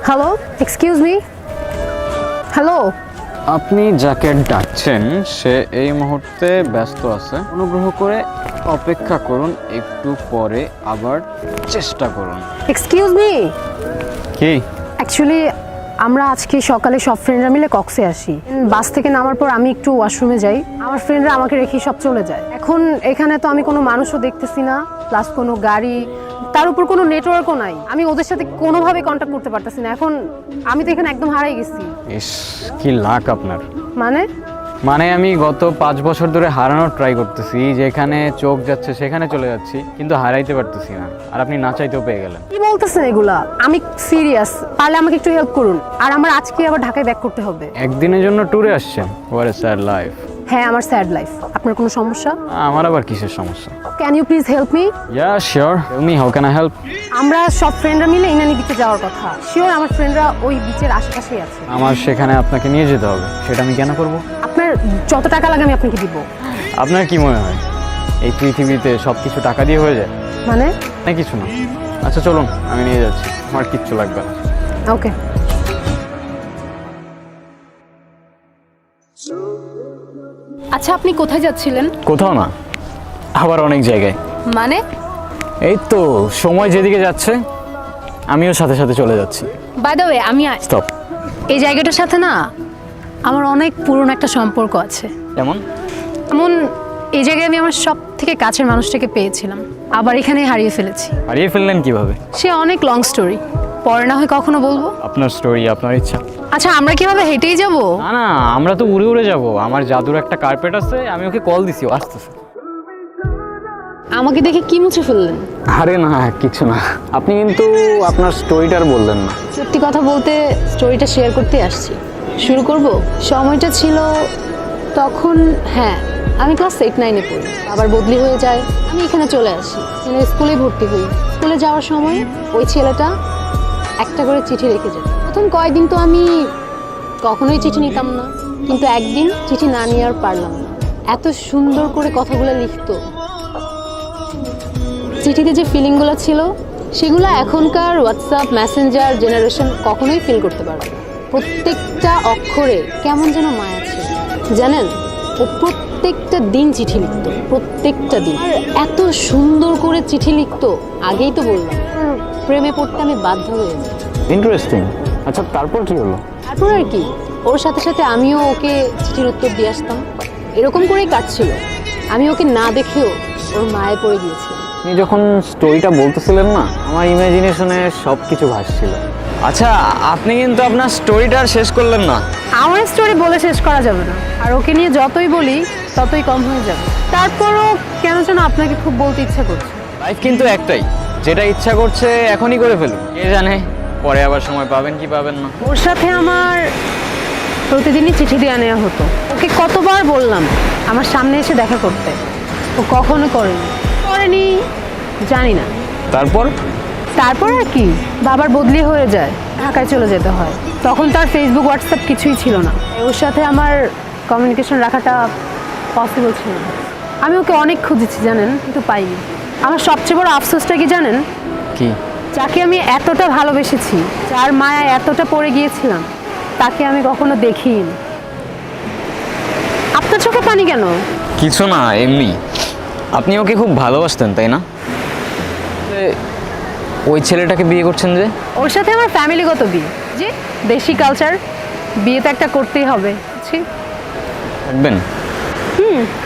Hello, excuse me. Hello. আপনি যাকে ডাকছেন সে এই মুহূর্তে ব্যস্ত আছে, অনুগ্রহ করে অপেক্ষা করুন, একটু পরে আবার চেষ্টা করুন। Excuse me. কি? অ্যাকচুয়ালি আমরা আজকে সকালে সব ফ্রেন্ডরা মিলে কক্সে আসি। বাস থেকে নামার পর আমি একটু ওয়াশরুমে যাই, আমার ফ্রেন্ডরা আমাকে রেখে সব চলে যায়। এখন এখানে তো আমি কোনো মানুষও দেখতেছি না, প্লাস কোনো গাড়ি, তার উপর কোনো নেটওয়ার্কও নাই। আমি ওদের সাথে কোনোভাবে কন্ট্যাক্ট করতে পারতেছি না। এখন আমি তো এখানে একদম হারাই গেছি। ইস, কি লাক আপনার। মানে আমি গত 5 বছর ধরে হারানোর ট্রাই করতেছি, যেখানে চোখ যাচ্ছে সেখানে চলে যাচ্ছি, কিন্তু হারাইতে পারতেছি না। আর আপনি না চাইতেও পেয়ে গেলেন। কি বলতেছেন এগুলা? আমি সিরিয়াস, পারলে আমাকে একটু হেল্প করুন। আর আমার আজকে আবার ঢাকায় ব্যাক করতে হবে। একদিনের জন্য ট্যুরে আসছেন? What a sad life. হ্যাঁ, আমার স্যাড লাইফ। আপনার কোনো সমস্যা? আমার আবার কিসের সমস্যা? Can you please help me? Yeah sure, tell me how can I help. আমরা সব ফ্রেন্ডরা মিলে ইনানি বিচে যাওয়ার কথা। শিওর আমার ফ্রেন্ডরা ওই বিচের আশেপাশেই আছে। আমার সেখানে আপনাকে নিয়ে যেতে হবে, সেটা আমি কেন করব? আপনার যত টাকা লাগে আমি আপনাকে দিব। আপনার কি মনে হয় এই পৃথিবীতে সব কিছু টাকা দিয়ে হয়ে যায়? মানে? না, কিছু না। আচ্ছা চলুন, আমি নিয়ে যাচ্ছি, আমার কিচ্ছু লাগবে না। ওকে। আচ্ছা, আপনি কোথায় যাচ্ছিলেন? কোথাও না, আবার অনেক জায়গায়। মানে? এই তো সময় যেদিকে যাচ্ছে আমিও সাথে সাথে চলে যাচ্ছি। বাই দ্য ওয়ে, আমি স্টপ। এই জায়গাটার সাথে না আমার অনেক পুরনো একটা সম্পর্ক আছে। কেমন? এমন এই জায়গায় আমি আমার সব থেকে কাছের মানুষটাকে পেয়েছিলাম, আবার এখানে হারিয়ে ফেলেছি। হারিয়ে ফেললেন কিভাবে? সে অনেক লং স্টোরি, পরে না হয় কখনো বলবো। আপনার স্টোরি, আপনার ইচ্ছা। আচ্ছা, আমরা কিভাবে হেঁটেই যাব? না না, আমরা তো উড়ে উড়ে যাব। আমার জাদুর একটা কার্পেট আছে, আমি ওকে কল দিছি, ও আসতেছে। আমাকে দেখে কি মুছে ফেললেন? আরে না, কিছু না। আপনি কিন্তু আপনার স্টোরিটার বললেন না। সত্যি কথা বলতে স্টোরিটা শেয়ার করতে আসছি। শুরু করব। সময়টা ছিল তখন, হ্যাঁ, আমি ক্লাস 8-9-এ পড়ি। আবার বদলি হয়ে যায়, আমি এখানে চলে আসি, এখানে স্কুলে ভর্তি হই। স্কুলে যাওয়ার সময় ওই ছেলেটা একটা করে চিঠি রেখে যেত। প্রথম কয়েকদিন তো আমি কখনোই চিঠি নিতাম না, কিন্তু একদিন চিঠি না নিয়ে আর পারলাম না। এত সুন্দর করে কথাগুলো লিখতো, চিঠিতে যে ফিলিংগুলো ছিল সেগুলো এখনকার হোয়াটসঅ্যাপ মেসেঞ্জার জেনারেশন কখনোই ফিল করতে পারবে না। প্রত্যেকটা অক্ষরে কেমন যেন মায়া ছিল, জানেন? ও প্রত্যেকটা দিন চিঠি লিখতো, প্রত্যেকটা দিন। আর এত সুন্দর করে চিঠি লিখতো, আগেই তো বললাম প্রেমে পড়তে আমি বাধ্য হয়ে যাই। ইন্টারেস্টিং। আচ্ছা তারপর কি হলো? তারপর আর কি, ওর সাথে সাথে আমিও ওকে চিঠির উত্তর দিয়ে আসতাম। এরকম করেই কাটছিল। আমি ওকে না দেখেও ওর মায়ে পড়ে গিয়েছি। আপনি যখন স্টোরিটা বলতেছিলেন না, আমার ইমাজিনেশনে সব কিছু ভাসছিল। আচ্ছা, আপনি কিন্তু আপনার স্টোরিটা আর শেষ করলেন না। আমার স্টোরি বলে শেষ করা যাবে না, আর ওকে নিয়ে যতই বলি ততই কম হয়ে যাবে। তারপরও কেন যেন আপনাকে খুব বলতে ইচ্ছা করছে। লাইফ কিন্তু একটাই, যেটা ইচ্ছা করছে এখনই করে ফেলুন। কে জানে পরে আবার সময় পাবেন কি পাবেন না। ওর সাথে আমার প্রতিদিনই চিঠি দেওয়া নেওয়া হতো। ওকে কতবার বললাম আমার সামনে এসে দেখা করতে, ও কখনো করেনি জানি না। তারপর আর কি, বাবার বদলি হয়ে যায়, ঢাকায় চলে যেতে হয়। তখন তার ফেসবুক হোয়াটসঅ্যাপ কিছুই ছিল না, ওর সাথে আমার কমিউনিকেশন রাখাটা পসিবল ছিল না। আমি ওকে অনেক খুঁজেছি জানেন, কিন্তু পাইনি। আমার সবচেয়ে বড় আফসোসটা কি জানেন? কি? যাকে আমি এতটা ভালোবেসেছি, যার মায়া এতটা পড়ে গিয়েছিলাম, তাকে আমি কখনো দেখিনি। আপনার চোখে পানি কেন? কিছু না, এমনি। আপনি ওকে খুব ভালোবাসতেন তাই না? ওই ছেলেটাকে বিয়ে করছেন যে? ওর সাথে আমার ফ্যামিলিগত বিয়ে, যে দেশি কালচার, বিয়ে তো একটা করতেই হবে। থাকবেন?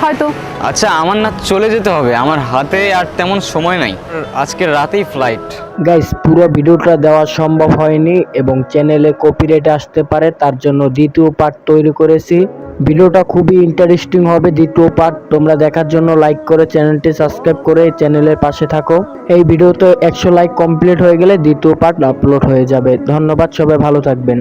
হয়তো। আচ্ছা, আমার না চলে যেতে হবে, আমার হাতে আর তেমন সময় নাই, আজকে রাতেই ফ্লাইট। গাইস, পুরো ভিডিওটা দেওয়া সম্ভব হয়নি এবং চ্যানেলে কপিরাইট আসতে পারে, তার জন্য দ্বিতীয় পার্ট তৈরি করেছি। ভিডিওটা খুবই ইন্টারেস্টিং হবে। দ্বিতীয় পার্ট তোমরা দেখার জন্য লাইক করে চ্যানেলটি সাবস্ক্রাইব করে চ্যানেলের পাশে থাকো। এই ভিডিওতে 100 লাইক কমপ্লিট হয়ে গেলে দ্বিতীয় পার্ট আপলোড হয়ে যাবে। ধন্যবাদ, সবাই ভালো থাকবেন।